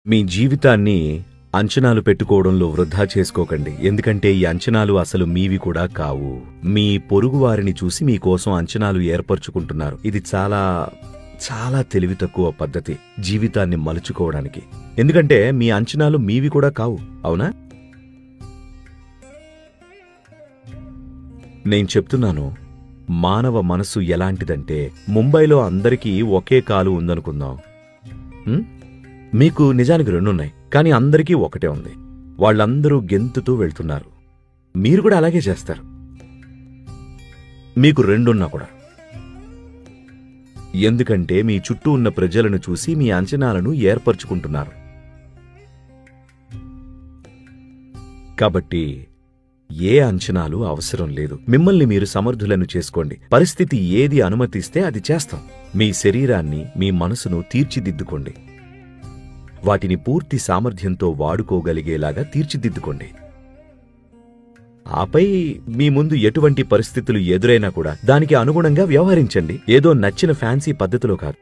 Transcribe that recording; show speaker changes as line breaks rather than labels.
మీ జీవితాన్ని అంచనాలు పెట్టుకోవడంలో వృధా చేసుకోకండి. ఎందుకంటే ఈ అంచనాలు అసలు మీవి కూడా కావు. మీ పొరుగువారిని చూసి మీకోసం అంచనాలు ఏర్పరచుకుంటున్నారు. ఇది చాలా చాలా తెలివి తక్కువ పద్ధతి జీవితాన్ని మలుచుకోవడానికి. ఎందుకంటే మీ అంచనాలు మీవి కూడా కావు, అవునా? నేను చెప్తున్నాను, మానవ మనసు ఎలాంటిదంటే, ముంబైలో అందరికీ ఒకే కాలు ఉందనుకుందాం. మీకు నిజానికి రెండున్నాయి, కానీ అందరికీ ఒకటే ఉంది. వాళ్ళందరూ గెంతుతూ వెళ్తున్నారు. మీరు కూడా అలాగే చేస్తారు. మీకు రెండున్నా కూడా. ఎందుకంటే మీ చుట్టూ ఉన్న ప్రజలను చూసి మీ అంచనాలను ఏర్పరచుకుంటున్నారు. కాబట్టి ఏ అంచనాలు అవసరం లేదు. మిమ్మల్ని మీరు సమర్థులను చేసుకోండి. పరిస్థితి ఏది అనుమతిస్తే అది చేస్తాం. మీ శరీరాన్ని, మీ మనసును తీర్చిదిద్దుకోండి. వాటిని పూర్తి సామర్థ్యంతో వాడుకోగలిగేలాగా తీర్చిదిద్దుకోండి. ఆపై మీ ముందు ఎటువంటి పరిస్థితులు ఎదురైనా కూడా దానికి అనుగుణంగా వ్యవహరించండి. ఏదో నచ్చిన ఫ్యాన్సీ పద్ధతిలో కాదు.